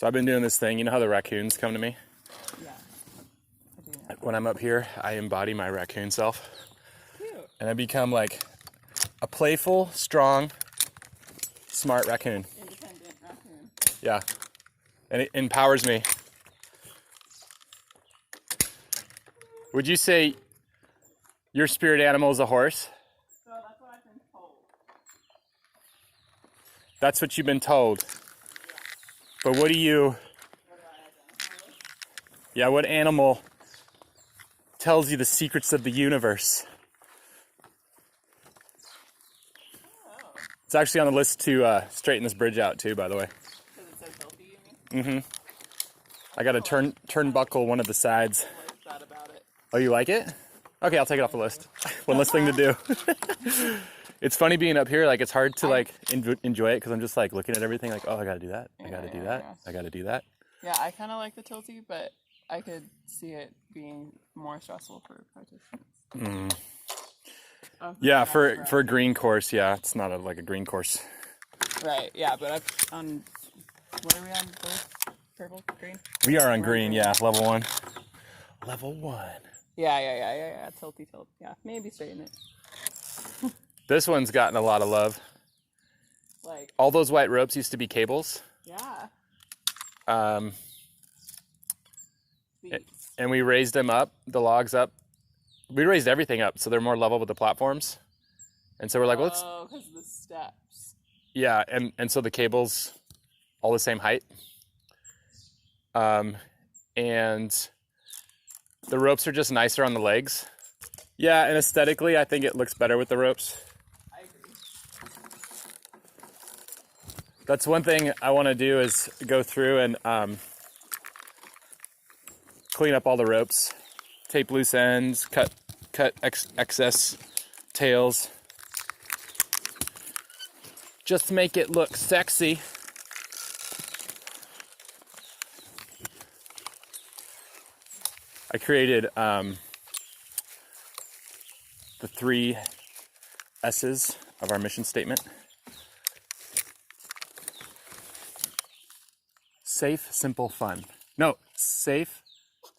So I've been doing this thing. You know how the raccoons come to me? Yeah. I do know. When I'm up here, I embody my raccoon self. Cute. And I become like a playful, strong, smart raccoon. Independent raccoon. Yeah. And it empowers me. Would you say your spirit animal is a horse? So that's what I've been told. That's what you've been told. But what do you... What do I identify with? Yeah, what animal tells you the secrets of the universe? Oh. It's actually on the list to straighten this bridge out too, by the way. Because it's so healthy, you mean? Mm-hmm. I got to turnbuckle one of the sides. What is that about it? Oh, you like it? Okay, I'll take it off the list. One less thing to do. It's funny being up here. Like, it's hard to like enjoy it because I'm just like looking at everything. Like, oh, I got to do that. I got to do that. I got to do that. Yeah, I kind of like the tilty, but I could see it being more stressful for participants. Yeah, for a green course, yeah, it's not like a green course. Right. Yeah, but I've on. What are we on? Both? Purple, green. We are on green. Yeah, level 1. Level 1. Yeah. Tilty tilt. Yeah, maybe straighten it. This one's gotten a lot of love. Like all those white ropes used to be cables. Yeah. And we raised them up, the logs up. We raised everything up so they're more level with the platforms. And so we're like, let's. Oh, because of the steps. Yeah, and so the cables all the same height. And the ropes are just nicer on the legs. Yeah, and aesthetically, I think it looks better with the ropes. I agree. That's one thing I want to do is go through and clean up all the ropes, tape loose ends, cut excess tails. Just to make it look sexy. I created the 3 S's of our mission statement. Safe, simple, fun. No, safe.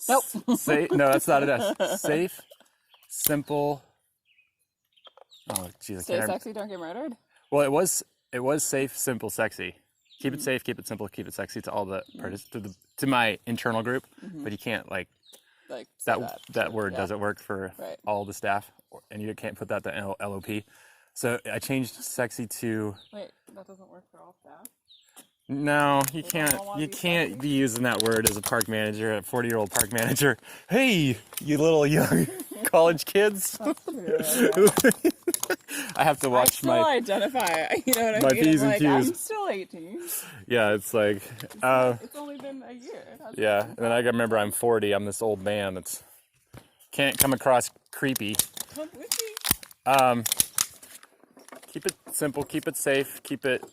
Nope. No, that's not an S. Safe, simple. Oh, geez, Stay sexy, don't get murdered. Well, it was safe, simple, sexy. Keep it safe, keep it simple, keep it sexy to all the to my internal group, but you can't like that word doesn't work for all the staff, and you can't put that to LOP. So I changed sexy to. Wait, that doesn't work for all staff. No, you can't. You can't be using that word as a park manager, a 40-year-old park manager. Hey, you little young college kids. That's true. I have to watch my. I still identify. You know what I mean? My P's and Q's. I'm still 18. Yeah, it's like. It's only been a year. Yeah, and then I remember I'm 40. I'm this old man that's can't come across creepy. Come with me. Keep it simple. Keep it safe. Keep it.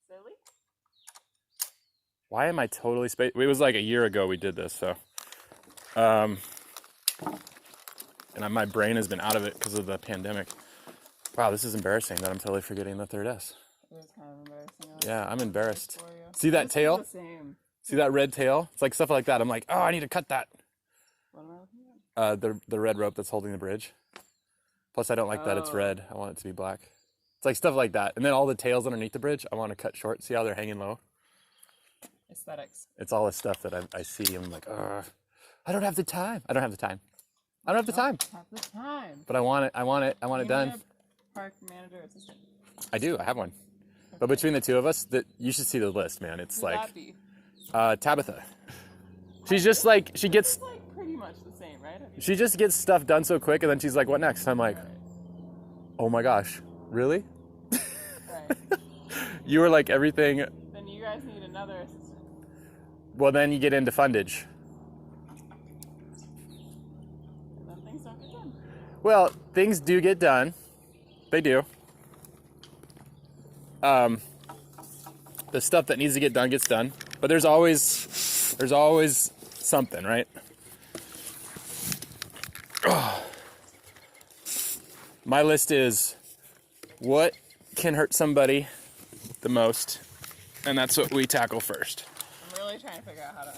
Silly. Why am I totally spaced? It was like a year ago we did this, so. And my brain has been out of it because of the pandemic. Wow, this is embarrassing that I'm totally forgetting the 3rd S. It was kind of embarrassing. Yeah, I'm embarrassed. See that tail? The same. See that red tail? It's like stuff like that. I'm like, oh, I need to cut that. What am I looking at? The red rope that's holding the bridge. Plus, I don't like that it's red. I want it to be black. It's like stuff like that. And then all the tails underneath the bridge, I want to cut short. See how they're hanging low? Aesthetics. It's all this stuff that I see. I'm like, I don't have the time. I don't have the time. I don't have the time. Have the time. But I want it. I want it done. Need a park manager assistant. I do. I have one. Okay. But between the two of us, you should see the list, man. It's Who'd like that be? Tabitha. She's just like she gets. It's like pretty much the same, right? She just gets stuff done so quick, and then she's like, "What next?" I'm like, "Oh my gosh, really?" Right. You were like everything. Then you guys need another assistant. Well, then you get into fundage. And then things don't get done. Well, things do get done. They do. The stuff that needs to get done gets done, but there's always something, right? My list is what can hurt somebody the most and that's what we tackle first. I'm really trying to figure out how to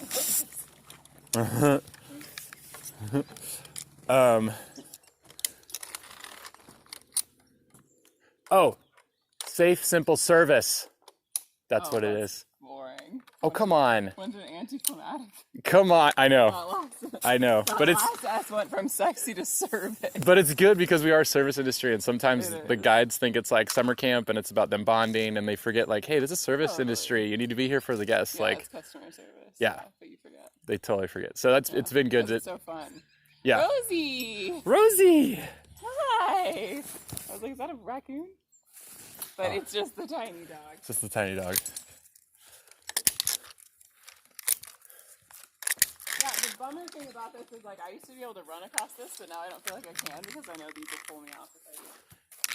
Oh, safe, simple service. That's what it is. Boring. Oh, come on. When's an anticlimactic? Come on. I know. I know. But it's last S went from sexy to service. But it's good because we are service industry, and sometimes the guides think it's like summer camp and it's about them bonding, and they forget like, hey, this is service industry. You need to be here for the guests. Yeah, like it's customer service. Yeah. But you forget. They totally forget. So it's been good. It's so fun. Yeah. Rosie. Hi. I was like, is that a raccoon? But it's just the tiny dog. It's just the tiny dog. Yeah, the bummer thing about this is like I used to be able to run across this, but now I don't feel like I can because I know these will pull me off if I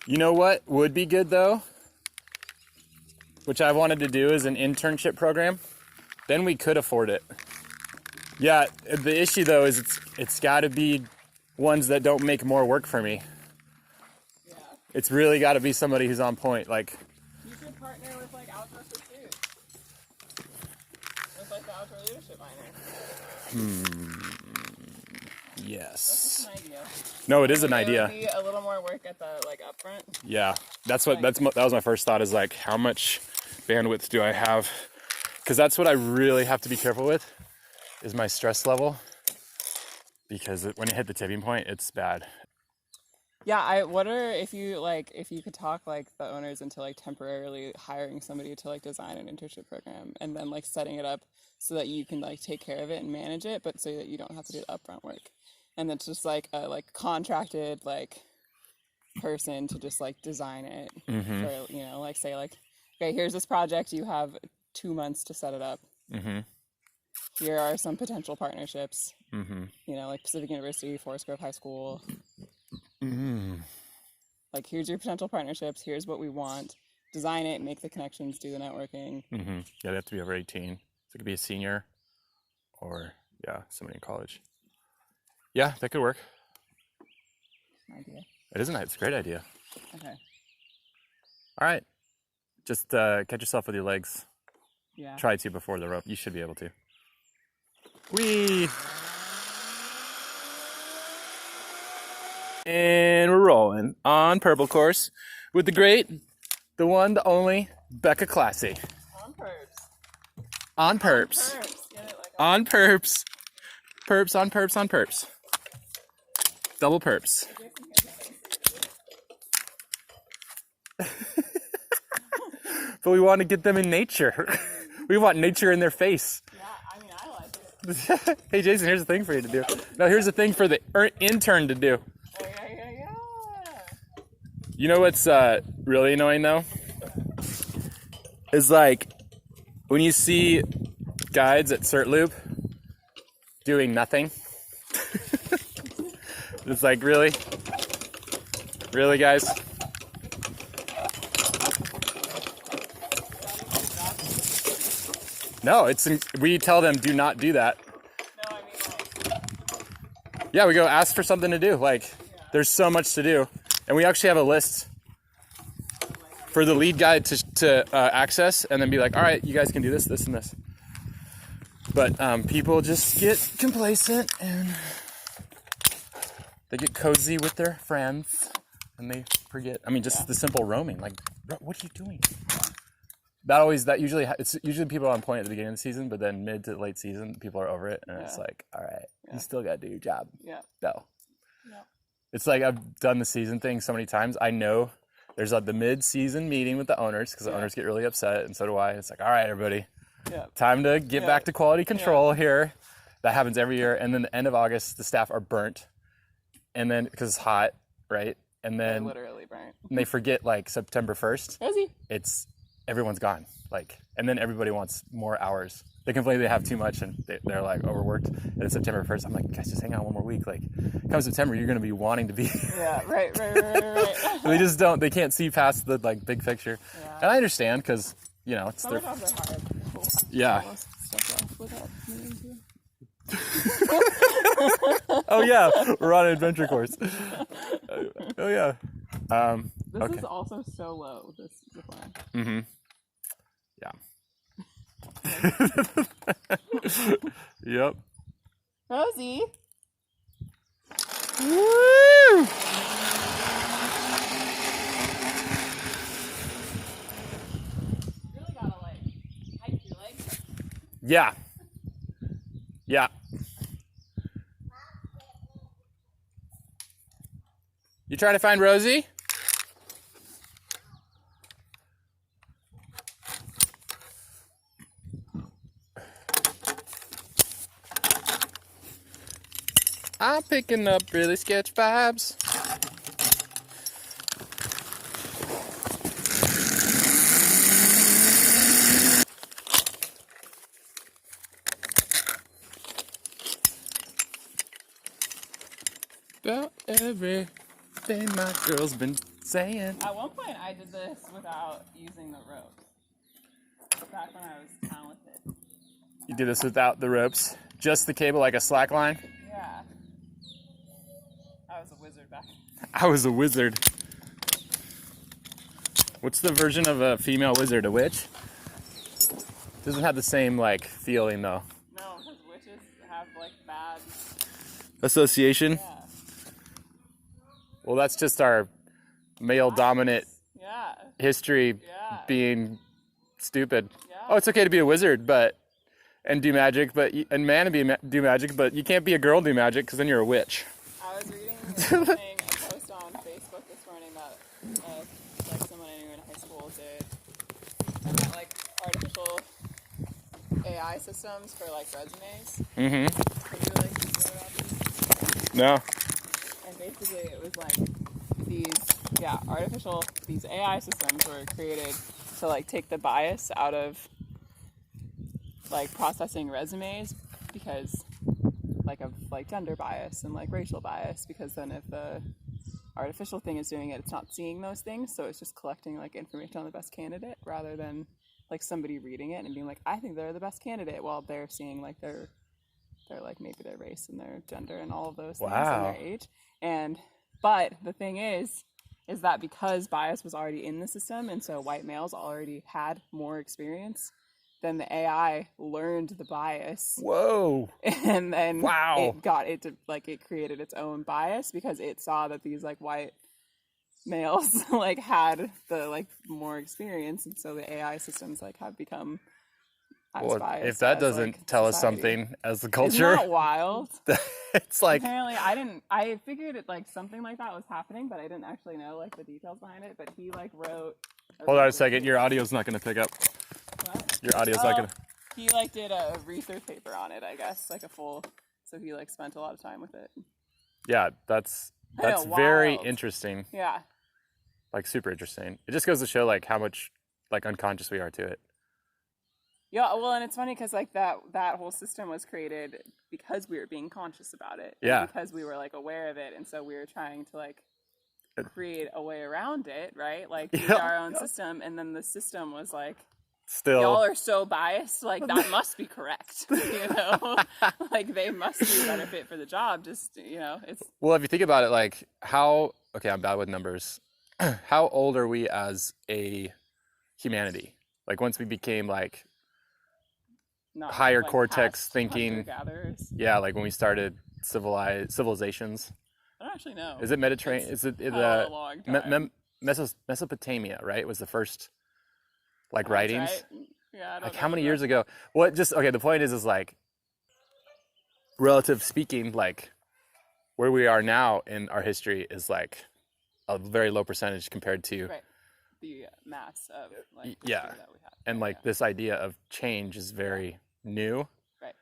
do. You know what would be good though? Which I wanted to do is an internship program. Then we could afford it. Yeah, the issue though is it's got to be ones that don't make more work for me. Yeah. It's really got to be somebody who's on point. Like you could partner with like Outdoor Pursuit. With like the Outdoor Leadership minor. Yes. That's just an idea. No, it is an It idea. would be a little more work at the like upfront. Yeah, that was my first thought is like how much bandwidth do I have? Because that's what I really have to be careful with is my stress level. Because when it hit the tipping point, it's bad. Yeah, I wonder if you could talk like the owners into like temporarily hiring somebody to like design an internship program and then like setting it up so that you can like take care of it and manage it, but so that you don't have to do the upfront work. And it's just like a like contracted like person to just like design it for, you know, like say like, okay, here's this project, you have 2 months to set it up. Here are some potential partnerships. You know, like Pacific University, Forest Grove High School. Like, here's your potential partnerships. Here's what we want. Design it, make the connections, do the networking. Yeah, they have to be over 18. So it could be a senior or, yeah, somebody in college. Yeah, that could work. Idea. It is it's a great idea. Okay. All right. Just catch yourself with your legs. Yeah. Try to before the rope. You should be able to. Whee! And we're rolling on purple course with the great, the one, the only, Becca Klassy. On perps. On perps. Get it, like on perps. Perps on perps on perps. Double perps. But we want to get them in nature. We want nature in their face. Yeah, I mean, I like it. Hey, Jason, here's a thing for you to do. No, here's a thing for the intern to do. Yeah. You know what's really annoying, though? Is like when you see guides at Cert Loop doing nothing. It's like, really? Really, guys? No, we tell them do not do that. No, I mean, like... Yeah, we go ask for something to do. Like, there's so much to do. And we actually have a list for the lead guide to access and then be like, all right, you guys can do this, this, and this. But people just get complacent and they get cozy with their friends and they forget. I mean, just the simple roaming. Like, what are you doing? It's usually people on point at the beginning of the season, but then mid to late season, people are over it, and it's like, all right, you still got to do your job. Yeah. No. Yeah. It's like I've done the season thing so many times. I know there's the mid-season meeting with the owners because the owners get really upset, and so do I. It's like, all right, everybody, time to get back to quality control here. That happens every year, and then the end of August, the staff are burnt, and then because it's hot, right? And then they're literally burnt. And they forget like September 1st. Rosie. Everyone's gone, like, and then everybody wants more hours. They complain they have too much and they're like overworked. And then September 1st, I'm like, guys, just hang on one more week. Like, come September, you're gonna be wanting to be. Yeah, right. They just don't. They can't see past the like big picture. Yeah. And I understand because it's their. Hard. Yeah. Oh yeah, we're on an adventure course. Oh yeah. This is also so low. This is the plan. Yeah. Yep. Rosie. Woo! Really gotta like hike your legs. Yeah. Yeah. You trying to find Rosie? I'm picking up really sketch vibes. About everything my girl's been saying. At one point, I did this without using the ropes. Back when I was talented. You did this without the ropes, just the cable like a slack line? Yeah. I was a wizard back then. I was a wizard. What's the version of a female wizard? A witch? Doesn't have the same like feeling though. No, because witches have like bad association. Yeah. Well, that's just our male dominant history being stupid. Yeah. Oh, it's okay to be a wizard, and do magic, and man to do magic, but you can't be a girl and do magic because then you're a witch. I was reading a post on Facebook this morning that like someone I knew in high school did like artificial AI systems for like resumes. Mm-hmm. Have you like heard about these? No. And basically it was like these AI systems were created to like take the bias out of like processing resumes because of gender bias and like racial bias, because then if the artificial thing is doing it, it's not seeing those things, so it's just collecting like information on the best candidate rather than like somebody reading it and being like, I think they're the best candidate, while they're seeing like their like maybe their race and their gender and all of those things and their age. But the thing is that because bias was already in the system, and so white males already had more experience, then the AI learned the bias. Whoa. And then it created its own bias because it saw that these like white males like had the like more experience, and so the AI systems like have become as biased. If that doesn't like, tell society. us something as the culture. Isn't that wild? It's like, apparently I figured it like something like that was happening, but I didn't actually know like the details behind it. But he like wrote. Hold on a second, your audio's not going to pick up. What? Your audio's not going to. He like did a research paper on it, I guess, like a full. So he like spent a lot of time with it. Yeah, that's very interesting. Yeah. Like super interesting. It just goes to show like how much like unconscious we are to it. Yeah, well, and it's funny because like that whole system was created because we were being conscious about it. Yeah. Because we were like aware of it, and so we were trying to like create a way around it, right? Like use our own system, and then the system was like, still, y'all are so biased, like that must be correct, you know? Like they must be a better fit for the job. Just it's. Well, if you think about it, like I'm bad with numbers. How old are we as a humanity? Like once we became like higher cortex thinking. Yeah, like when we started civilizations. I don't actually know. Is it Mediterranean? Is it the Mesopotamia? Right, was the first like writings. Right. Yeah. I don't know how many years ago? Well, the point is like, relative speaking, like where we are now in our history is like a very low percentage compared to the mass of like that we have. And like this idea of change is very new. Right.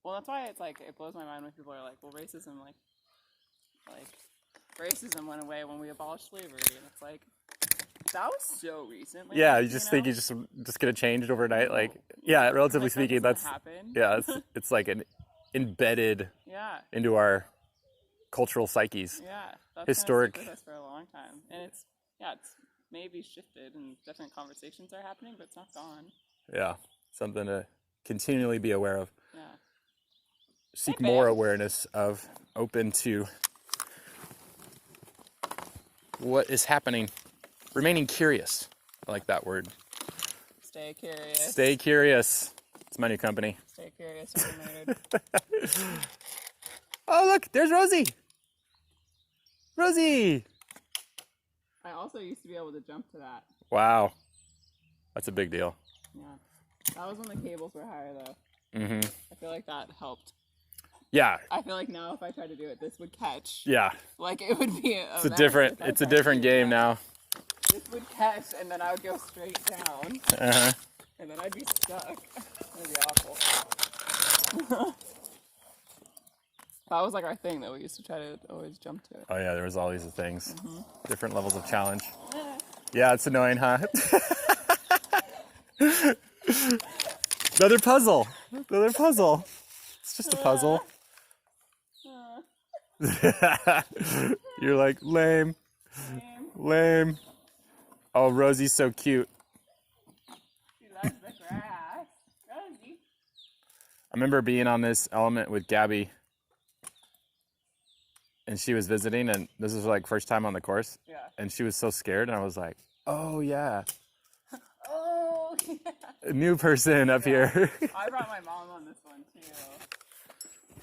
Well, that's why it's like it blows my mind when people are like, well, racism racism went away when we abolished slavery, and it's like that was so recently. Yeah, you just think you just gonna change it overnight. Like, yeah, relatively speaking, that's happen. Yeah, it's like an embedded into our cultural psyches. Yeah, that's historic. With us for a long time, and it's maybe shifted, and different conversations are happening, but it's not gone. Yeah, something to continually be aware of. Yeah. Seek more awareness of, open to what is happening. Remaining curious. I like that word. Stay curious. Stay curious. It's my new company. Stay curious, you're a nerd. Oh, look, there's Rosie. Rosie. I also used to be able to jump to that. Wow. That's a big deal. Yeah. That was when the cables were higher, though. Mm-hmm. I feel like that helped. Yeah. I feel like now if I tried to do it, this would catch. Yeah. Like it would be It's a different game now. This would catch, and then I would go straight down. Uh-huh. And then I'd be stuck. That'd be awful. That was like our thing that we used to try to always jump to it. Oh yeah, there was all these things. Different levels of challenge. Yeah, it's annoying, huh? Another puzzle. Another puzzle. It's just a puzzle. You're like, lame. Lame. Oh, Rosie's so cute. She loves the grass. Rosie. I remember being on this element with Gabby, and she was visiting, and this was like first time on the course. Yeah. And she was so scared, and I was like, oh yeah. Oh yeah. A new person up here. I brought my mom on this one too.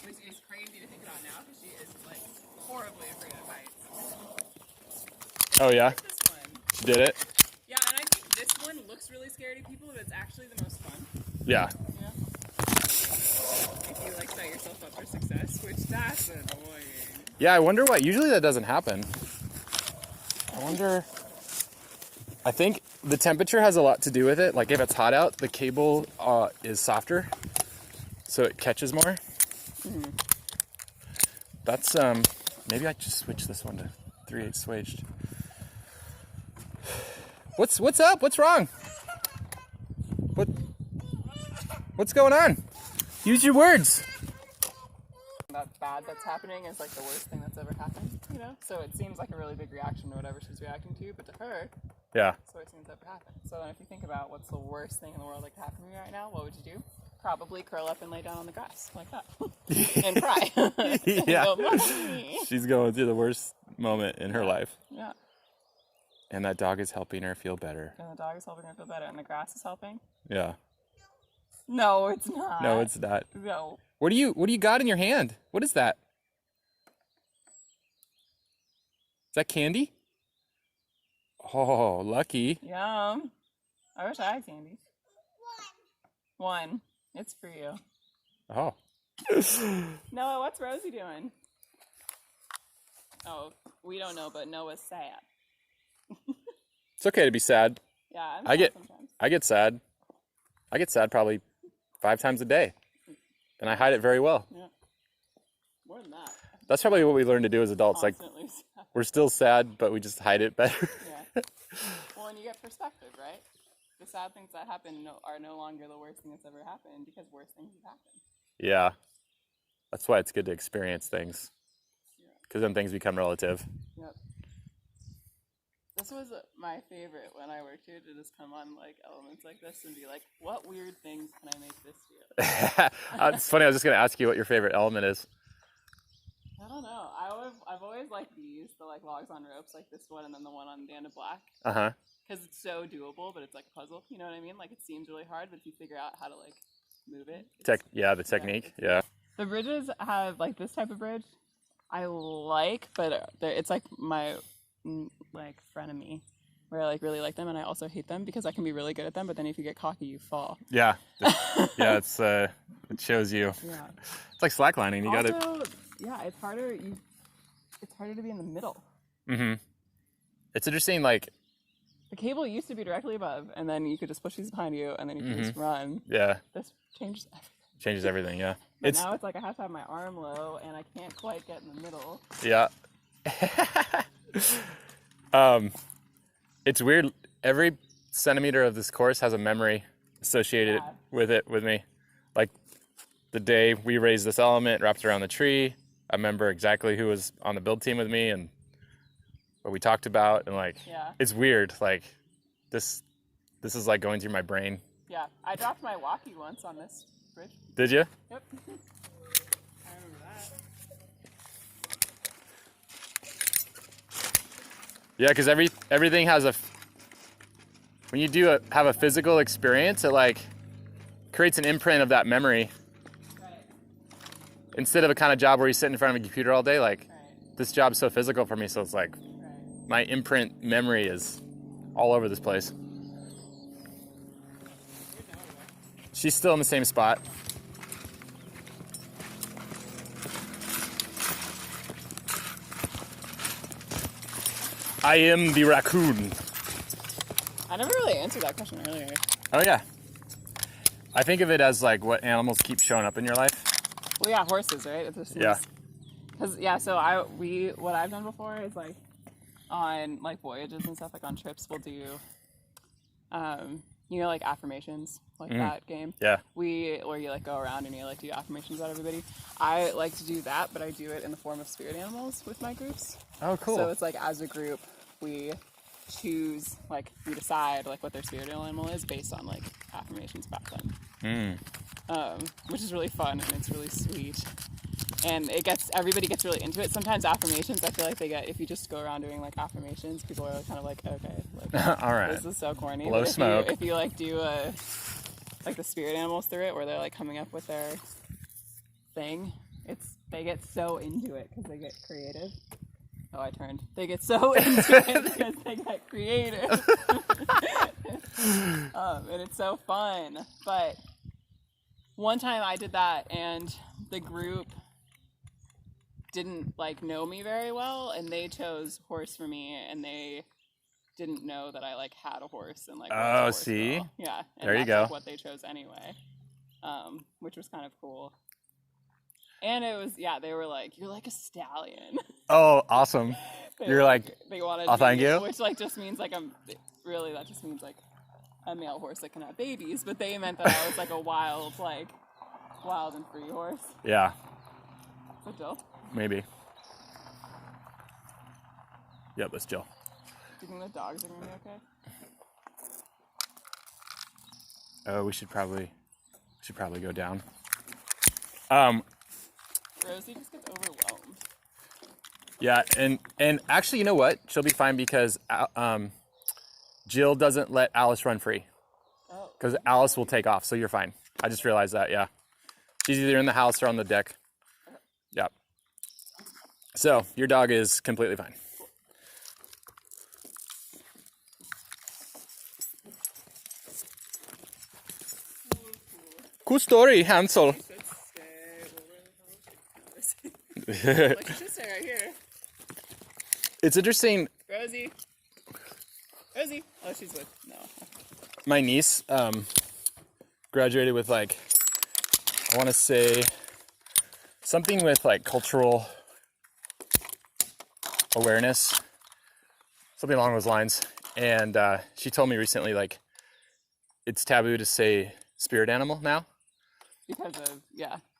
Which is crazy to think about now because she is like horribly afraid of heights. Oh yeah? I like this one. She did it? Yeah, and I think this one looks really scary to people, but it's actually the most fun. Yeah. Yeah. If you like set yourself up for success, which that's annoying. Yeah, I wonder why. Usually that doesn't happen. I wonder. I think the temperature has a lot to do with it. Like if it's hot out, the cable is softer, so it catches more. Mm-hmm. That's maybe I just switch this one to 3/8 swaged. What's up? What's wrong? What's going on? Use your words. That bad that's happening is like the worst thing that's ever happened, you know? So it seems like a really big reaction to whatever she's reacting to, but to her, Yeah. it's the worst thing that's ever happened. So then if you think about what's the worst thing in the world that could happen to me right now, what would you do? Probably curl up and lay down on the grass like that and cry. Yeah. And go, "Mommy." She's going through the worst moment in her life. Yeah. And that dog is helping her feel better. And the dog is helping her feel better, and the grass is helping. Yeah. No, it's not. No, it's not. No. What do you got in your hand? What is that? Is that candy? Oh, lucky. Yum. I wish I had candy. One. It's for you. Oh. Noah, what's Rosie doing? Oh, we don't know, but Noah's sad. It's okay to be sad. Yeah, I get sometimes. I get sad. I get sad probably 5 times a day. And I hide it very well. Yeah. More than that. That's probably what we learn to do as adults. Constantly Like sad. we're still sad, but we just hide it better. Yeah. Well, and you get perspective, right? The sad things that happen are no longer the worst thing that's ever happened because worse things have happened. Yeah. That's why it's good to experience things. Because then things become relative. Yep. This was my favorite when I worked here, to just come on like elements like this and be like, what weird things can I make this do? It's funny, I was just going to ask you what your favorite element is. I don't know. I've always liked these, the like logs on ropes, like this one and then the one on Dan to Black. Uh-huh. Because it's so doable, but it's like a puzzle. You know what I mean? Like it seems really hard, but if you figure out how to like move it. The technique. Yeah. The bridges have like this type of bridge I like, but it's like my like frenemy, where I like really like them and I also hate them because I can be really good at them, but then if you get cocky, you fall. Yeah. Yeah, it shows you. Yeah. It's like slacklining. You got to. Yeah, it's harder. It's harder to be in the middle. Mm-hmm. It's interesting, like the cable used to be directly above, and then you could just push these behind you, and then you could just run. Yeah. This changes everything. Changes everything, yeah. But now it's like I have to have my arm low, and I can't quite get in the middle. Yeah. It's weird. Every centimeter of this course has a memory associated with me. Like the day we raised this element, wrapped around the tree, I remember exactly who was on the build team with me and what we talked about, and like it's weird. Like this is like going through my brain. Yeah, I dropped my walkie once on this bridge. Did you? Yep. I remember that. Yeah, because everything has when you have a physical experience, it like creates an imprint of that memory. Right. Instead of a kind of job where you sit in front of a computer all day, like this job's so physical for me, so it's like my imprint memory is all over this place. She's still in the same spot. I am the raccoon. I never really answered that question earlier. Oh yeah. I think of it as like what animals keep showing up in your life. Well, yeah, horses, right? Yeah. Because so what I've done before is like on like voyages and stuff, like on trips, we'll do, like affirmations, like that game. Yeah. Where you like go around and you like do affirmations about everybody. I like to do that, but I do it in the form of spirit animals with my groups. Oh, cool. So it's like as a group, we choose, like we decide like what their spirit animal is based on like affirmations about them. Which is really fun and it's really sweet. And everybody gets really into it. Sometimes affirmations, I feel like if you just go around doing like affirmations, people are kind of like, okay, like, all right, this is so corny. Blow smoke. If you like do like the spirit animals through it, where they're like coming up with their thing, they get so into it because they get creative. Oh, I turned. They get so into it because they get creative. And it's so fun. But one time I did that and the group didn't like know me very well and they chose horse for me and they didn't know that I like had a horse and like see? Girl. Yeah. And there you go. Like, what they chose anyway. Which was kind of cool. And it was, they were like, you're like a stallion. Oh, awesome. You're like, they wanted oh, thank you. Which like just means like that just means like a male horse that can have babies. But they meant that I was like a wild and free horse. Yeah. Is that Jill? Maybe. Yep, that's Jill. Do you think the dogs are going to be okay? Oh, we should probably go down. Rosie just gets overwhelmed. Yeah, and actually, you know what? She'll be fine because Jill doesn't let Alice run free. Oh. Because Alice will take off, so you're fine. I just realized that, yeah. She's either in the house or on the deck. Yeah. So, your dog is completely fine. Cool story, Hansel. Like, you should stay right here. It's interesting. Rosie. Oh, she's with. No. My niece graduated with like, I want to say something with like cultural awareness, something along those lines. And she told me recently, like, it's taboo to say spirit animal now. Because of,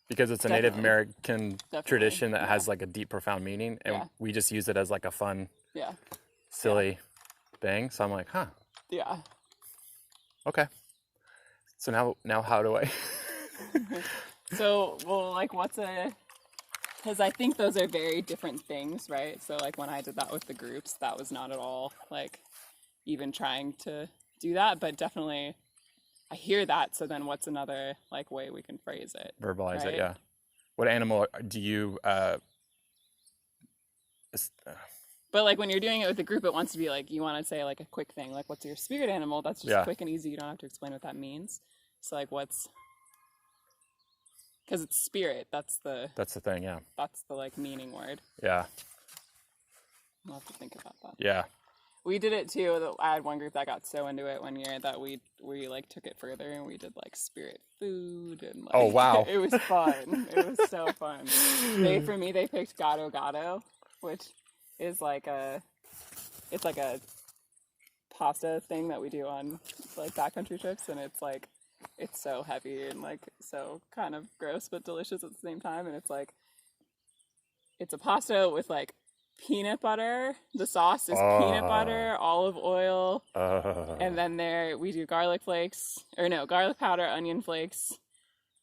Because it's a Definitely. Native American tradition that yeah. has like a deep, profound meaning. And we just use it as like a fun, silly thing. So I'm like, huh. Yeah. Okay. So now how do I? So, well, like because I think those are very different things, right? So like when I did that with the groups, that was not at all like even trying to do that, but definitely I hear that. So then what's another like way we can phrase it? Verbalize it, yeah. What animal do you, but like when you're doing it with a group, it wants to be like, you want to say like a quick thing, like what's your spirit animal? That's just quick and easy. You don't have to explain what that means. So like because it's spirit. That's the thing, yeah. That's the like meaning word. Yeah. I'll have to think about that. Yeah. We did it too. I had one group that got so into it one year that we like took it further and we did like spirit food and like, oh wow, it was fun. It was so fun. They picked Gato Gato, which is like it's like a pasta thing that we do on like backcountry trips, and it's so heavy and like so kind of gross but delicious at the same time, and it's a pasta with like peanut butter. The sauce is peanut butter, olive oil, and then we do garlic powder, onion flakes,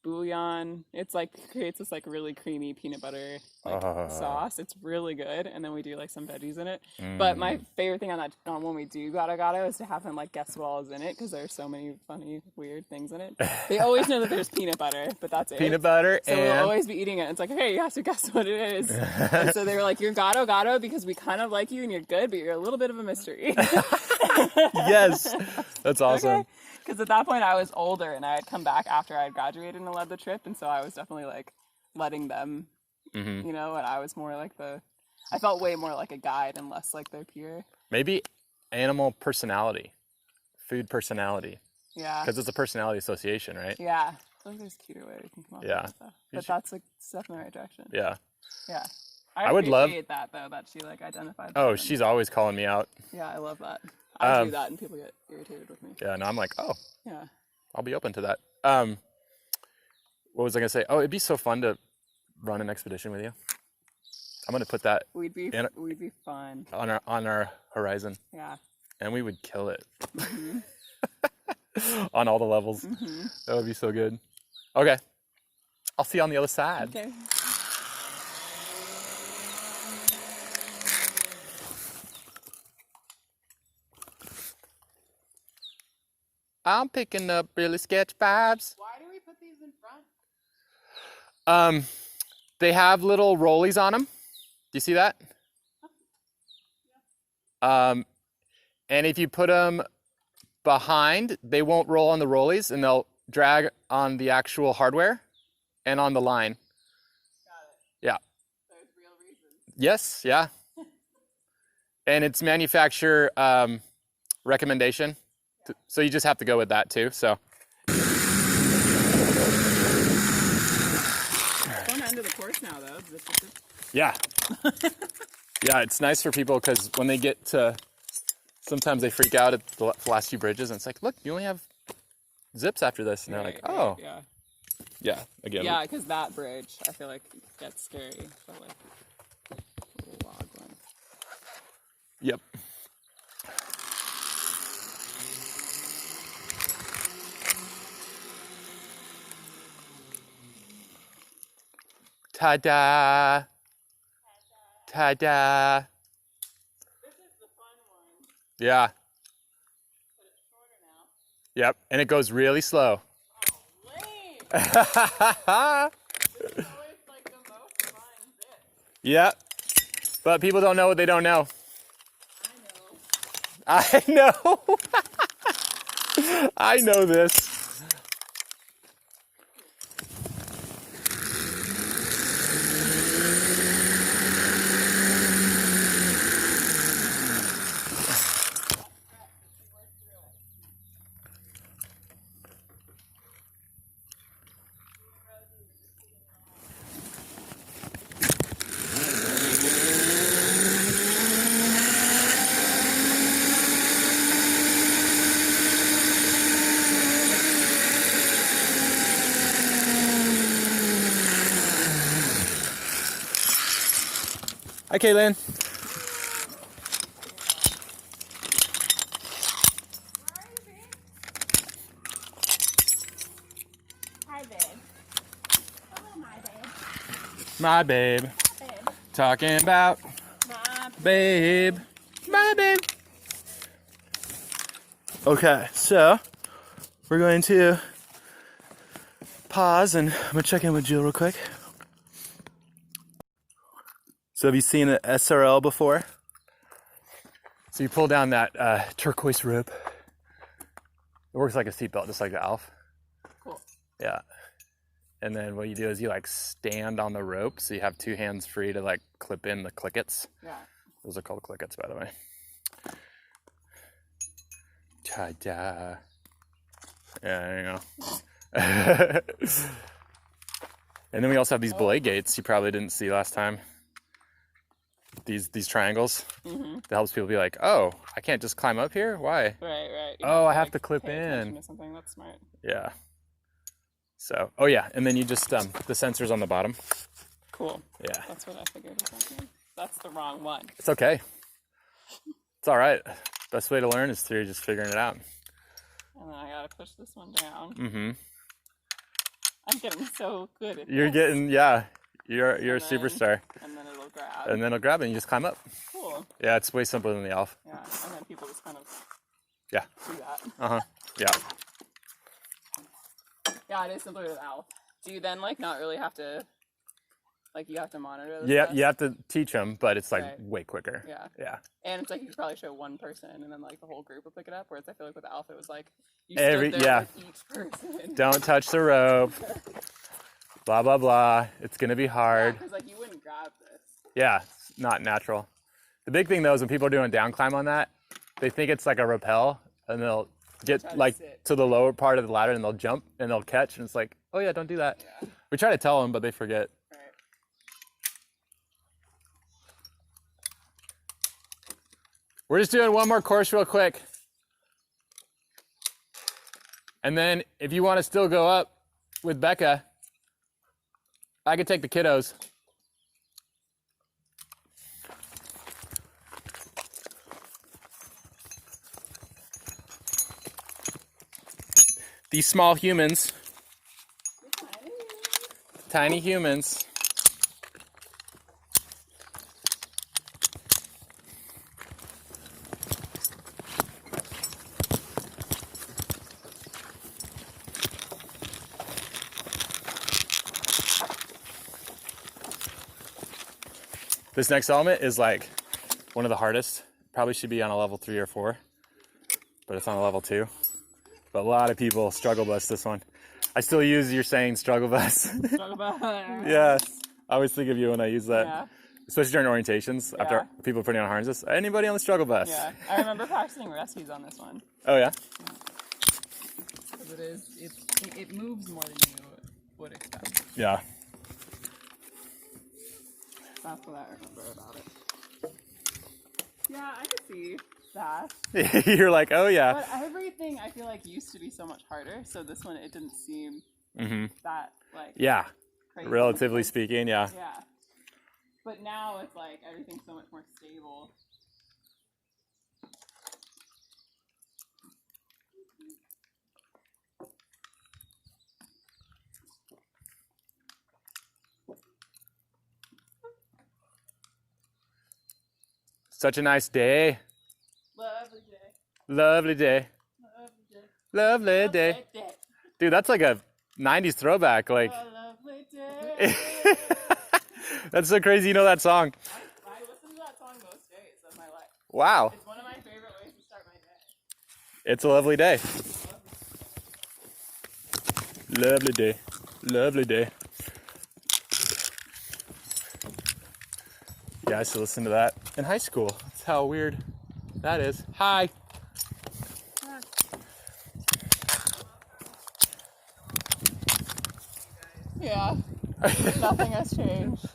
bouillon. It's like creates this like really creamy peanut butter like sauce. It's really good, and then we do like some veggies in it. But my favorite thing on when we do gato is to have them like guess what all is in it, because there's so many funny weird things in it. They always know that there's peanut butter, but that's it. Peanut butter, so we'll always be eating it. It's like, hey, you have to guess what it is. And so they were like, you're gato because we kind of like you and you're good, but you're a little bit of a mystery. Yes, that's awesome. Okay. Because at that point I was older and I had come back after I had graduated and led the trip, and so I was definitely like letting them, you know, and I was more like I felt way more like a guide and less like their peer. Maybe animal personality, food personality. Yeah. Because it's a personality association, right? Yeah. I think there's a cuter way we can come up with stuff. But that's like step in the right direction. Yeah. Yeah. I would love that though, that she like identified. Oh, she's always calling me out. Yeah, I love that. I do that and people get irritated with me. Yeah, no, I'm like, oh, yeah, I'll be open to that. What was I gonna say? Oh, it'd be so fun to run an expedition with you. I'm gonna put that. We'd be fun on our horizon. Yeah, and we would kill it on all the levels. That would be so good. Okay, I'll see you on the other side. Okay. I'm picking up really sketch vibes. Why do we put these in front? They have little rollies on them. Do you see that? And if you put them behind, they won't roll on the rollies and they'll drag on the actual hardware and on the line. Got it. Yeah. There's real reasons. Yes, yeah. And it's manufacturer recommendation. So you just have to go with that too. So. Fun end of the course now, though. Yeah. Yeah, it's nice for people because when they get to, sometimes they freak out at the last few bridges and it's like, look, you only have zips after this. And they're like, oh. Yeah. Yeah, again. Yeah, because that bridge, I feel like gets scary. So like, a little log one. Yep. Ta-da! Ta-da! This is the fun one. Yeah. But it's shorter now. Yep, and it goes really slow. Oh, lame! This is always like the most fun bit. Yep. But people don't know what they don't know. I know. I know. I know this. Hi, Kaylin. Hi, babe. Hello, my babe. My babe. Babe. Talking about My babe. My babe. Okay, so we're going to pause and I'm gonna check in with Jill real quick. So have you seen an SRL before? So you pull down that turquoise rope. It works like a seatbelt, just like the Alf. Cool. Yeah. And then what you do is you like stand on the rope, so you have two hands free to like clip in the clickets. Yeah. Those are called clickets, by the way. Ta-da. Yeah, there you go. And then we also have these belay gates you probably didn't see last time. These triangles. That helps people be like, oh, I can't just climb up here? Why? Right. Oh, I have to clip in. Or something. That's smart. Yeah. So, oh yeah, and then you just, the sensors on the bottom. Cool. Yeah. That's what I figured was happening. That's the wrong one. It's okay. It's all right. Best way to learn is through just figuring it out. And then I gotta push this one down. I'm getting so good at You're this. getting, yeah. You're a superstar. And then it'll grab. And then it'll grab it and you just climb up. Cool. Yeah, it's way simpler than the elf. Yeah, and then people just kind of Yeah. do that. Uh-huh. Yeah. Yeah, it is simpler than elf. Do you then like not really have to, like you have to monitor this Yeah, stuff? you have to teach them, but it's like Right. way quicker. Yeah. Yeah. And it's like you could probably show one person and then like the whole group will pick it up. Whereas I feel like with Alpha it was like you stood there with each person. Don't touch the rope. Blah, blah, blah. It's going to be hard. Because like you wouldn't grab this. Yeah, it's not natural. The big thing though is when people are doing down climb on that, they think it's like a rappel and they'll get like to the lower part of the ladder and they'll jump and they'll catch and it's like, oh yeah, don't do that. Yeah. We try to tell them, but they forget. Right. We're just doing one more course real quick. And then if you want to still go up with Becca, I could take the kiddos. These small humans, tiny humans. This next element is like one of the hardest. Probably should be on a level 3 or 4, but it's on a level 2. But a lot of people struggle bus this one. I still use your saying struggle bus. Struggle bus. Yes. I always think of you when I use that. Yeah. Especially during orientations, after people putting on harnesses. Anybody on the struggle bus? Yeah. I remember practicing rescues on this one. Oh yeah? Because it moves more than you would expect. Yeah. That's what I remember about it. Yeah, I could see that. You're like, oh yeah. But everything I feel like used to be so much harder. So this one, it didn't seem that like crazy. Relatively speaking, yeah. Yeah. But now it's like everything's so much more stable. Such a nice day. Lovely day. Lovely day. Lovely day. Lovely day. Dude, that's like a 90s throwback. Like, lovely day. that's so crazy you know that song. I listen to that song most days of my life. Wow. It's one of my favorite ways to start my day. It's a lovely day. Lovely day. Lovely day. Yeah, I used to listen to that in high school. That's how weird that is. Hi. Yeah. Nothing has changed.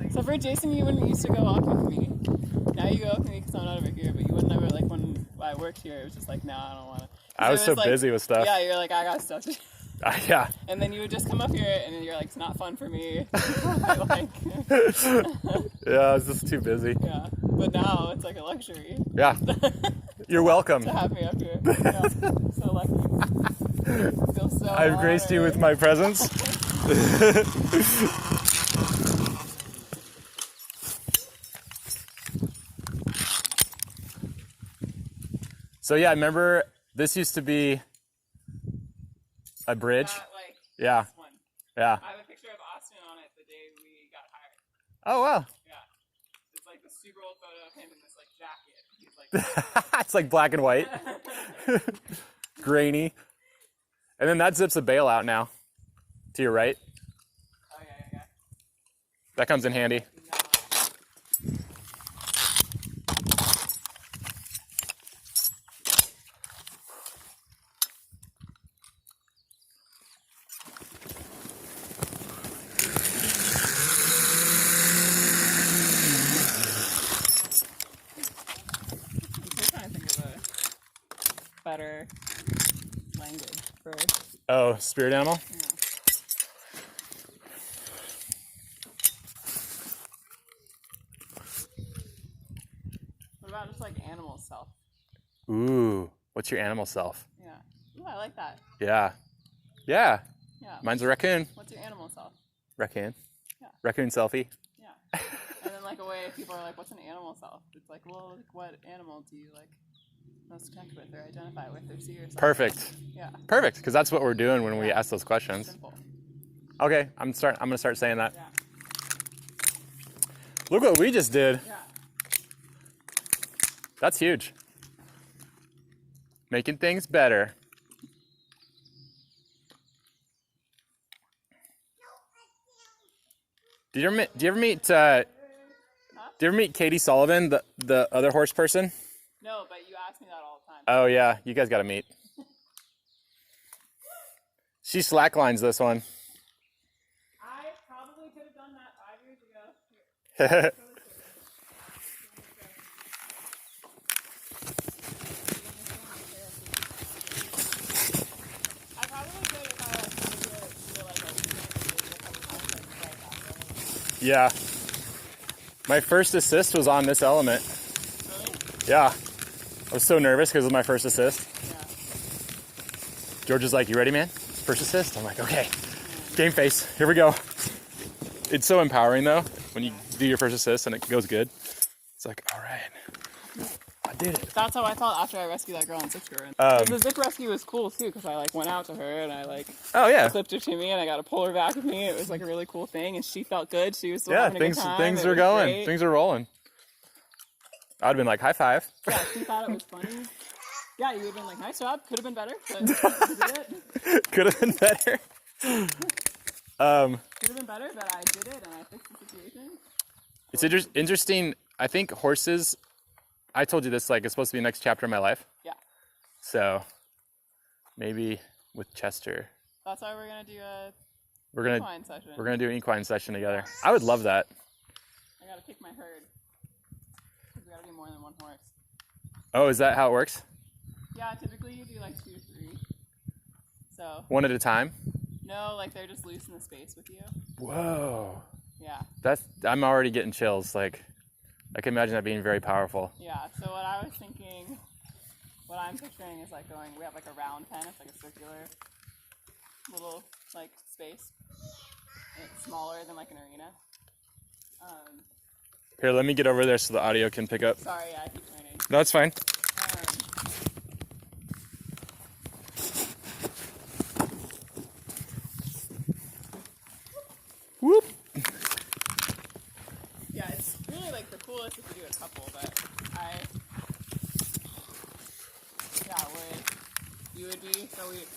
Except for Jason, you wouldn't used to go up with me. Now you go up with me because I'm not over here, but you wouldn't ever, like, when I worked here, it was just like, no, I don't want to. I was so busy with stuff. Yeah, you're like, I got stuff to do. Yeah. And then you would just come up here and you're like, it's not fun for me. Yeah, I was just too busy. Yeah. But now it's like a luxury. Yeah. You're welcome. To have me up here. Yeah. So lucky. Feel so I've graced you with my presence. So yeah, I remember this used to be a bridge. Yeah. Yeah. I have a picture of Austin on it the day we got hired. Oh wow. Yeah. It's like the super old photo of him in this like jacket. He's like it's like black and white. Grainy. And then that zips a bail out now. To your right. Oh yeah. That comes in handy. Better language for Spirit animal? Yeah. What about just like animal self? Ooh, what's your animal self? Yeah. Ooh, I like that. Yeah. Yeah. Yeah. Mine's a raccoon. What's your animal self? Raccoon. Yeah. Raccoon selfie. Yeah. And then like a way people are like, what's an animal self? It's like, well, like, what animal do you like most connect with or identify with or see yourself? Perfect. Yeah. Perfect, because that's what we're doing when we ask those questions. Simple. Okay, I'm gonna start saying that. Yeah. Look what we just did. Yeah. That's huge. Making things better. Do you ever meet Katie Sullivan, the other horse person? No, but you ask me that all the time. Oh yeah, you guys gotta meet. She slacklines this one. I probably could have done that 5 years ago. I probably could if I like Yeah. My first assist was on this element. Really? Yeah. I was so nervous because it was my first assist. Yeah. George is like, you ready, man? First assist? I'm like, okay. Game face. Here we go. It's so empowering, though, when you do your first assist and it goes good. It's like, all right. I did it. That's how I felt after I rescued that girl on Zipper. The zip rescue was cool, too, because I, like, went out to her and I, like, oh, yeah. clipped her to me and I got to pull her back with me. It was, like, a really cool thing, and she felt good. She was still having a good time. Things are going. Great. Things are rolling. I'd have been like, high five. Yeah, she thought it was funny. Yeah, you would have been like, nice job. Could have been better, but you did it. Could have been better. Could have been better, but I did it and I fixed the situation. It's interesting. I think horses, I told you this, like, it's supposed to be the next chapter of my life. Yeah. So maybe with Chester. That's why we're going to do We're gonna equine session. We're gonna do an equine session together. I would love that. I got to pick my herd. Because we got to do more than one horse. Oh, is that how it works? Yeah, typically you do like 2 to 3. So. One at a time? No, like they're just loose in the space with you. Whoa. Yeah. I'm already getting chills. Like, I can imagine that being very powerful. Yeah, so what I was thinking, what I'm picturing is like we have like a round pen, it's like a circular little like space. It's smaller than like an arena. Here, let me get over there so the audio can pick up. Sorry, I keep pointing. No, it's fine. Whoop. Yeah, it's really like the coolest if you do a couple, but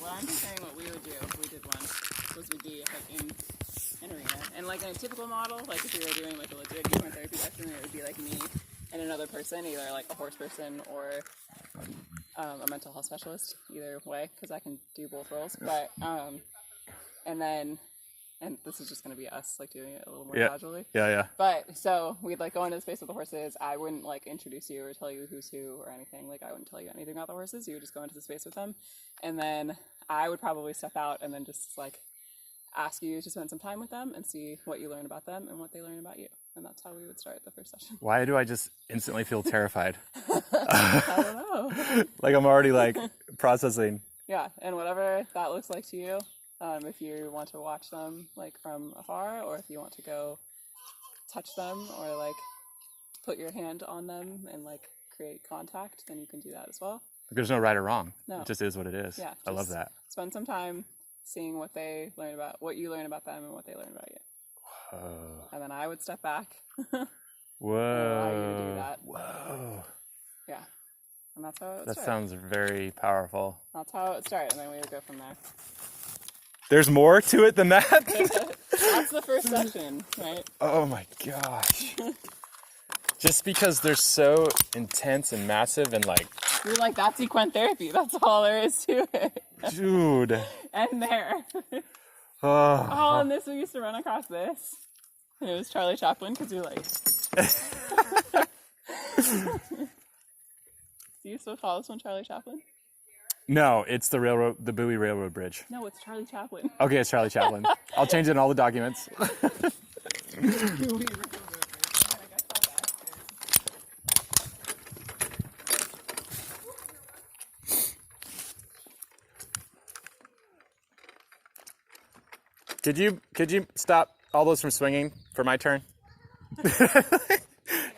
what I'm saying what we would do if we did one was we'd be like in an arena. And like in a typical model, like if we were doing like a legit equine therapy session, it would be like me and another person, either like a horse person or a mental health specialist, either way, because I can do both roles. But and this is just going to be us like doing it a little more casually. Yeah. But so we'd like go into the space with the horses. I wouldn't like introduce you or tell you who's who or anything. Like I wouldn't tell you anything about the horses. You would just go into the space with them. And then I would probably step out and then just like ask you to spend some time with them and see what you learn about them and what they learn about you. And that's how we would start the first session. Why do I just instantly feel terrified? I don't know. Like I'm already like processing. Yeah, and whatever that looks like to you. If you want to watch them like from afar, or if you want to go touch them or like put your hand on them and like create contact, then you can do that as well. There's no right or wrong. No. It just is what it is. Yeah, I love that. Spend some time seeing what they learn about, what you learn about them and what they learn about you. Whoa. And then I would step back. Whoa. And allow you to do that. Whoa. Yeah. And that's how it would That start. sounds very powerful. That's how it would start, and then we would go from there. There's more to it than that? That's the first session, right? Oh my gosh. Just because they're so intense and massive and like... You're like, that's equine therapy. That's all there is to it. Dude. And there. Oh, And this, we used to run across this. And it was Charlie Chaplin, because you're like... Do you still call this one Charlie Chaplin? no, it's the Bowie Railroad Bridge. No, it's Charlie Chaplin. Okay, it's Charlie Chaplin. I'll change it in all the documents. Could you stop all those from swinging for my turn?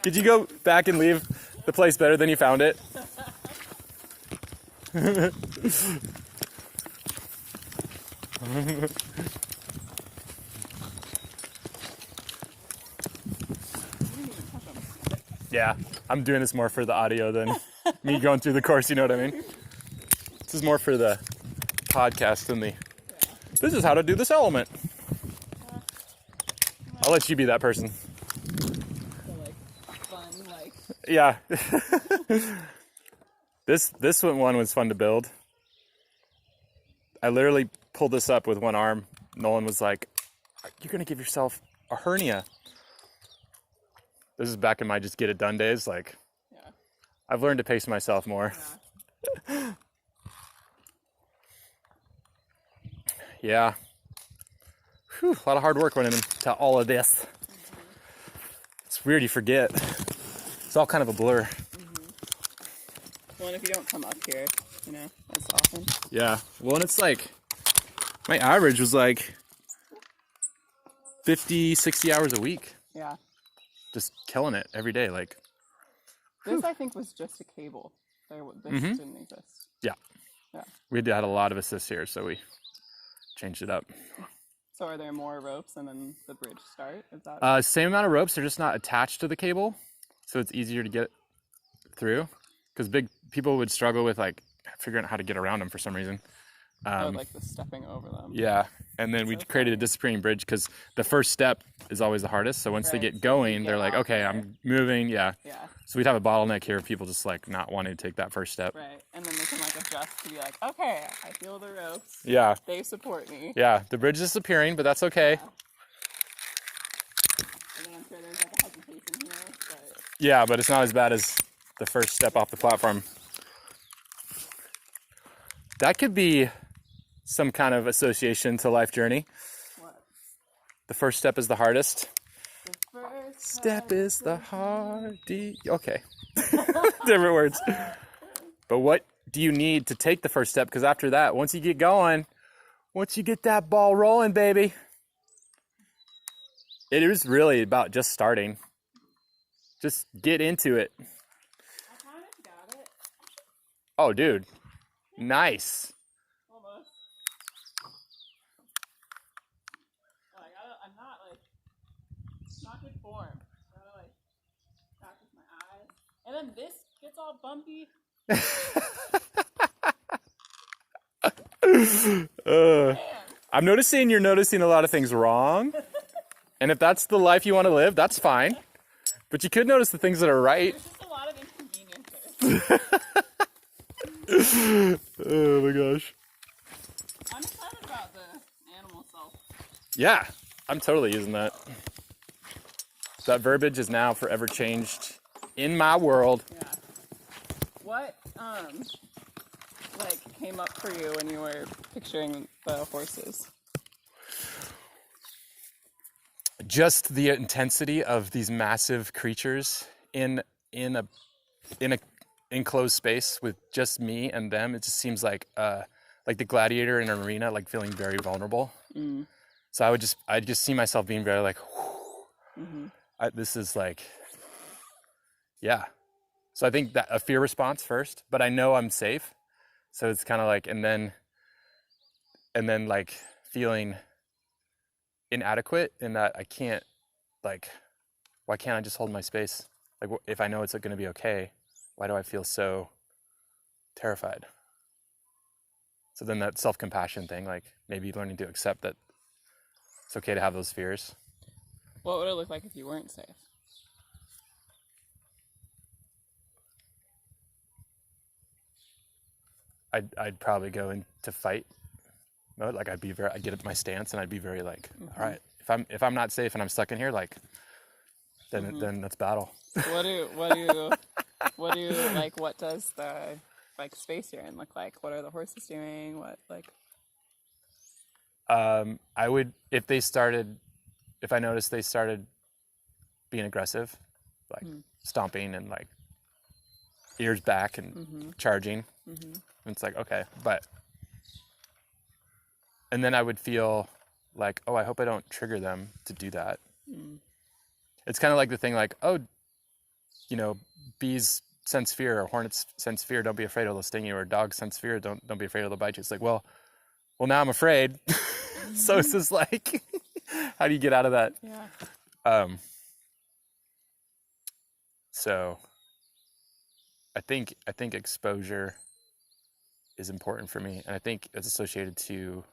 Could you go back and leave the place better than you found it? Yeah, I'm doing this more for the audio than me going through the course, you know what I mean? This is more for the podcast than the, this is how to do this element. I'll let you be that person. So, like, fun, like... Yeah. This one was fun to build. I literally pulled this up with one arm. Nolan was like, "You're gonna give yourself a hernia." This is back in my just get it done days. Like, yeah. I've learned to pace myself more. Yeah. Yeah. Whew, a lot of hard work went into all of this. Mm-hmm. It's weird, you forget. It's all kind of a blur. Mm-hmm. Well, and if you don't come up here, you know, as often. Yeah. Well, and it's like, my average was like 50, 60 hours a week. Yeah. Just killing it every day. Like, this, I think, was just a cable. This didn't exist. Yeah. Yeah. We had a lot of assists here, so we changed it up. So are there more ropes and then the bridge start? Is that same amount of ropes, they're just not attached to the cable, so it's easier to get through. Because big people would struggle with like figuring out how to get around them for some reason. like the stepping over them? Yeah, and then we created a disappearing bridge because the first step is always the hardest. So once they get going, they're like, okay, I'm moving. Yeah. Yeah. So we'd have a bottleneck here of people just like not wanting to take that first step. Right, and then they can like adjust to be like, okay, I feel the ropes. Yeah. They support me. Yeah, the bridge is disappearing, but that's okay. Yeah. And then I'm sure there's like a hesitation here, but... Yeah, but it's not as bad as the first step off the platform. That could be some kind of association to life journey. What? The first step is the hardest. The first Step is the hardest. Okay. Different words. But what do you need to take the first step? Because after that, once you get going, once you get that ball rolling, baby, it is really about just starting. Just get into it. I kind of got it. Oh, dude. Nice. Almost. Oh, I'm not like, not good form. Gotta like, practice my eyes. And then this gets all bumpy. I'm noticing you're noticing a lot of things wrong. And if that's the life you want to live, that's fine. But you could notice the things that are right. There's just a lot of inconveniences. Oh my gosh. I'm excited about the animal self. Yeah, I'm totally using that. That verbiage is now forever changed in my world. Yeah. What, like, came up for you when you were picturing the horses? Just the intensity of these massive creatures in a enclosed space with just me and them. It just seems like the gladiator in an arena, like feeling very vulnerable. Mm. So I just see myself being very like, this is like, yeah. So I think that a fear response first, but I know I'm safe. So it's kind of like, and then like feeling inadequate in that I can't, like, why can't I just hold my space? Like, if I know it's going to be okay, why do I feel so terrified? So then that self-compassion thing, like maybe learning to accept that it's okay to have those fears. What would it look like if you weren't safe? I'd probably go into fight mode. Like I'd get up my stance and I'd be very like, all right, if I'm not safe and I'm stuck in here, like, then that's battle. What do you like? What does the like space you're in look like? What are the horses doing? What like? I would if I noticed they started being aggressive, like stomping and like ears back and charging. And it's like, okay, and then I would feel like, oh, I hope I don't trigger them to do that. It's kind of like the thing like, oh, you know, bees sense fear, or hornets sense fear, don't be afraid, it'll sting you, or dogs sense fear, don't be afraid, it'll bite you. It's like, well now I'm afraid. So it's just like, how do you get out of that? So I think exposure is important for me, and I think it's associated to,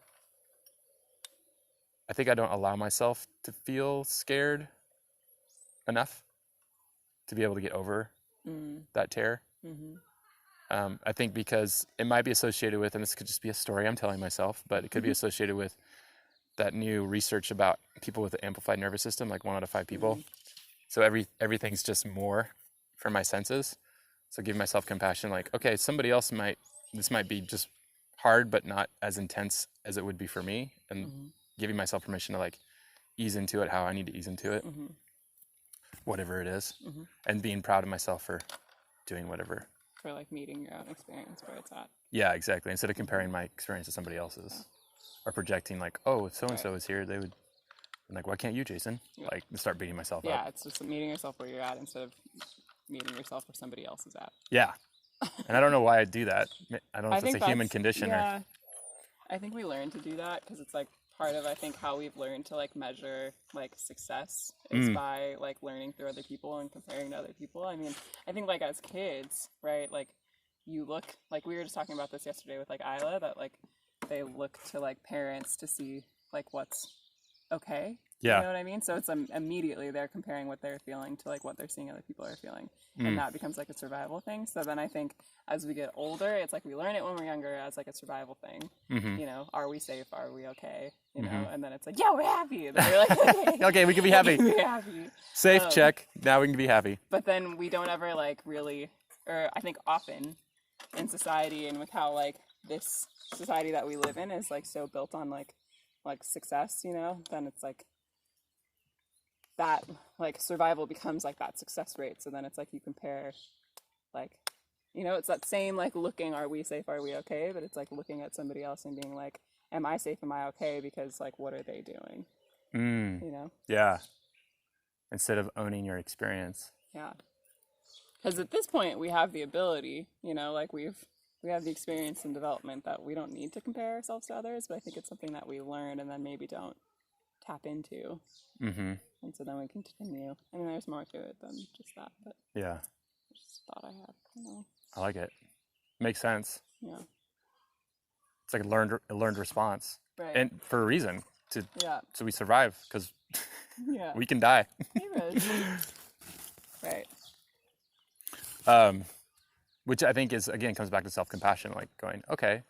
I think I don't allow myself to feel scared enough to be able to get over that terror. I think because it might be associated with, and this could just be a story I'm telling myself, but it could be associated with that new research about people with an amplified nervous system, like 1 out of 5 people. So everything's just more for my senses. So giving myself compassion, like, okay, somebody else this might be just hard, but not as intense as it would be for me. And giving myself permission to like ease into it how I need to ease into it, whatever it is, and being proud of myself for doing whatever. For like meeting your own experience where it's at. Yeah, exactly. Instead of comparing my experience to somebody else's, or projecting like, oh, if so-and-so was here, they would, I'm like, why can't you, Jason? Like, start beating myself up. Yeah, it's just meeting yourself where you're at instead of meeting yourself where somebody else is at. Yeah. And I don't know why I do that. I don't know if it's a human condition or... I think we learn to do that because it's like part of, I think, how we've learned to like measure like success is by like learning through other people and comparing to other people. I mean, I think like as kids, right, like you look, like we were just talking about this yesterday with like Isla, that like they look to like parents to see like what's okay. Yeah. You know what I mean? So it's immediately they're comparing what they're feeling to like what they're seeing other people are feeling. And that becomes like a survival thing. So then I think as we get older, it's like we learn it when we're younger as like a survival thing. You know, are we safe? Are we okay? You know, and then it's like, yeah, we're happy. And then we're like, okay, we can be happy. We can be happy. Safe, check. Now we can be happy. But then we don't ever like really, or I think often in society and with how like this society that we live in is like so built on like success, you know, then it's like that like survival becomes like that success rate. So then it's like you compare like, you know, it's that same like looking, are we safe, are we okay, but it's like looking at somebody else and being like, am I safe, am I okay, because like what are they doing? You know? Yeah, instead of owning your experience. Yeah, because at this point we have the ability, you know, like we have the experience and development that we don't need to compare ourselves to others, but I think it's something that we learn and then maybe don't tap into. And so then we can continue. I mean, there's more to it than just that, but yeah, I just thought I had, you know. I like it. Makes sense. Yeah. It's like a learned response. Right. And for a reason. So we survive, because we can die. Right. Which I think is, again, comes back to self-compassion, like going, okay,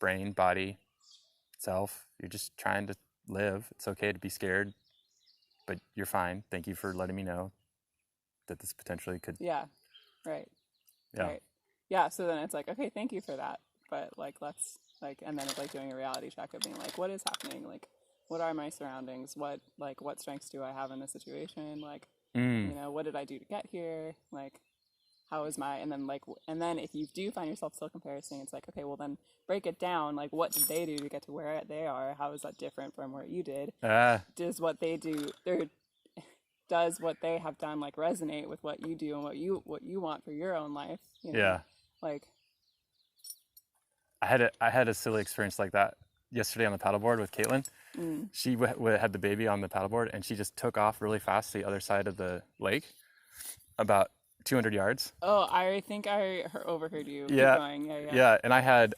brain, body, self, you're just trying to live. It's okay to be scared, but you're fine. Thank you for letting me know that this potentially could... Yeah, right. Yeah. Right. Yeah, so then it's like, okay, thank you for that. But like, let's like, and then it's like doing a reality check of being like, what is happening? Like, what are my surroundings? What strengths do I have in this situation? Like, you know, what did I do to get here? Like, how is my, and then if you do find yourself still comparing, it's like, okay, well then break it down. Like, what did they do to get to where they are? How is that different from what you did? Does what they do, does what they have done like resonate with what you do and what you want for your own life? You know? Yeah. Like, I had a silly experience like that yesterday on the paddleboard with Caitlin. She had the baby on the paddleboard, and she just took off really fast to the other side of the lake, about 200 yards. Oh, I think I overheard you. Yeah. Going. Yeah, and I had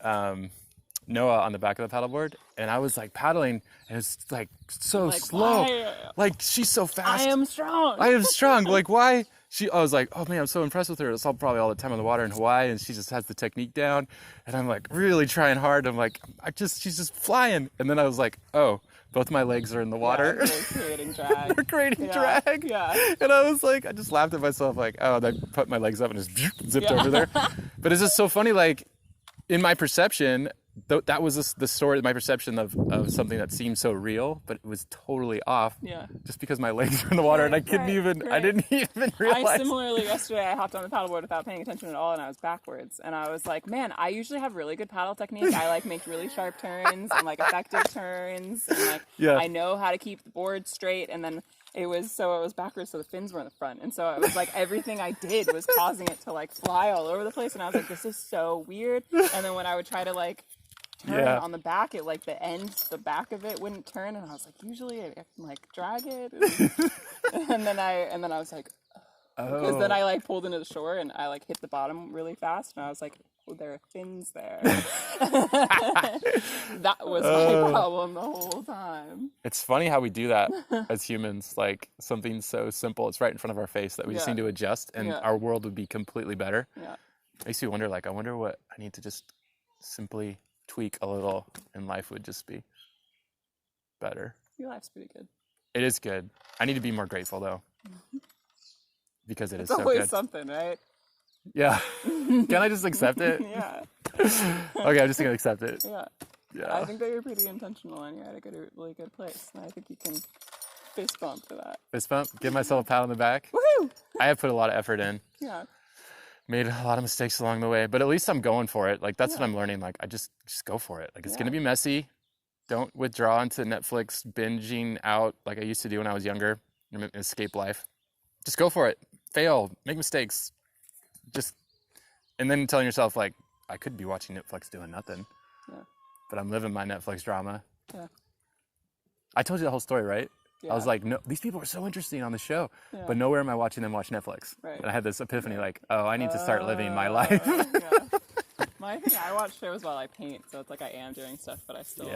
Noah on the back of the paddleboard, and I was like paddling, and it's like so like, slow. Why? Like, she's so fast. I am strong. Like, why? I was like, oh man, I'm so impressed with her. It's probably all the time on the water in Hawaii, and she just has the technique down. And I'm like really trying hard. I'm like, she's just flying. And then I was like, oh, both my legs are in the water. Yeah, they're creating drag. They're creating drag. Yeah. And I was like, I just laughed at myself, like, oh, and I put my legs up and just zipped over there. But it's just so funny, like, in my perception, that was the story, my perception of something that seemed so real, but it was totally off. Yeah. Just because my legs were in the water and I didn't even realize. I similarly, yesterday, I hopped on the paddleboard without paying attention at all, and I was backwards. And I was like, man, I usually have really good paddle technique. I like make really sharp turns and like effective turns, and like I know how to keep the board straight. And then it was backwards, so the fins were in the front, and so it was like everything I did was causing it to like fly all over the place. And I was like, this is so weird. And then when I would try to like turn on the back, it like the back of it wouldn't turn, and I was like, usually I can like drag it, and then I was like, because then I like pulled into the shore and I like hit the bottom really fast, and I was like, oh, there are fins there. That was my problem the whole time. It's funny how we do that as humans. Like something so simple, it's right in front of our face that we just need to adjust, and our world would be completely better. Yeah, I used to wonder, like, I wonder what I need to just simply tweak a little, and life would just be better. Your life's pretty good. It is good. I need to be more grateful though, because it's so good. It's always something, right? Yeah. Can I just accept it? Yeah. Okay, I'm just gonna accept it. Yeah. I think that you're pretty intentional and you're at a really good place, and I think you can fist bump for that. Fist bump? Give myself a pat on the back? Woohoo! I have put a lot of effort in. Yeah. Made a lot of mistakes along the way, but at least I'm going for it. Like, that's what I'm learning. Like, I just go for it. Like, it's going to be messy. Don't withdraw into Netflix binging out like I used to do when I was younger. Escape life. Just go for it. Fail. Make mistakes. And then telling yourself, like, I could be watching Netflix doing nothing. Yeah. But I'm living my Netflix drama. Yeah. I told you the whole story, right? Yeah. I was like, no, these people are so interesting on the show, but nowhere am I watching them watch Netflix. Right. And I had this epiphany, like, oh, I need to start living my life. My thing, I watch shows while I paint, so it's like I am doing stuff, but I still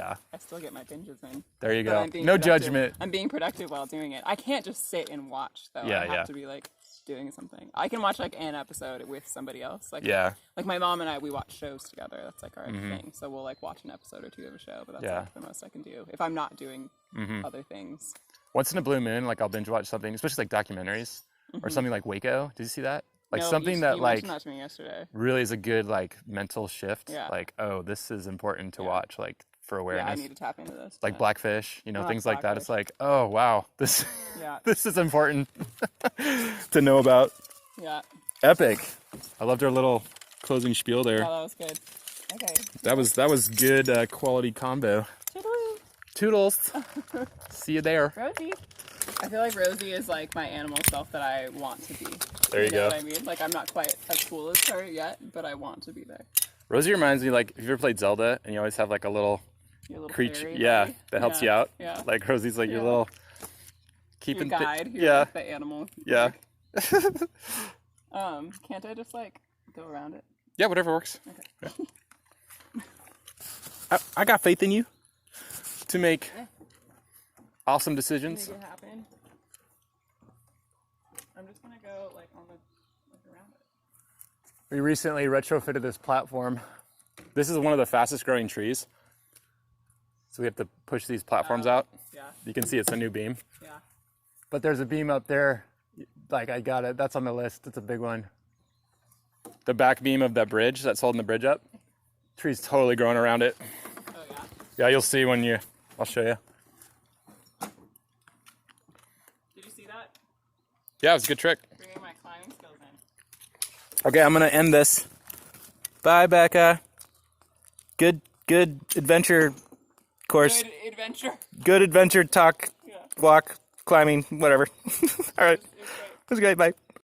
get my binges in. There you go. No judgment. I'm being productive while doing it. I can't just sit and watch, though. I have to be like doing something. I can watch like an episode with somebody else. Like my mom and I, we watch shows together. That's like our thing. So we'll like watch an episode or two of a show, but that's like the most I can do if I'm not doing other things. Once in a blue moon, like I'll binge watch something, especially like documentaries or something like Waco. Did you see that? Like something that like that to me yesterday. Really is a good like mental shift. Yeah. Like, oh, this is important to watch, like for awareness. Yeah, I need to tap into this. Like Blackfish, things like that. It's like, oh wow, this this is important to know about. Yeah. Epic. I loved our little closing spiel there. Oh, that was good. Okay. That was good quality combo. Toodles. See you there. Rosie. I feel like Rosie is like my animal self that I want to be. There you go. You know what I mean? Like I'm not quite as cool as her yet, but I want to be there. Rosie reminds me, like, if you ever played Zelda and you always have like a little creature, that helps you out. Yeah. Like Rosie's like your little keeping your guide. Like the animal. Yeah. Can't I just like go around it? Yeah, whatever works. Okay. Yeah. I got faith in you to make awesome decisions. Make it happen. I'm just gonna go like around it. We recently retrofitted this platform. This is one of the fastest growing trees. So we have to push these platforms out. Yeah. You can see it's a new beam. Yeah. But there's a beam up there. Like I got it. That's on the list. It's a big one. The back beam of that bridge that's holding the bridge up. Tree's totally growing around it. Oh yeah. Yeah, you'll see when I'll show you. Did you see that? Yeah, it was a good trick. Bringing my climbing skills in. Okay, I'm gonna end this. Bye, Becca. Good adventure course. Good adventure talk, walk, climbing, whatever. All right. It was great. Bye.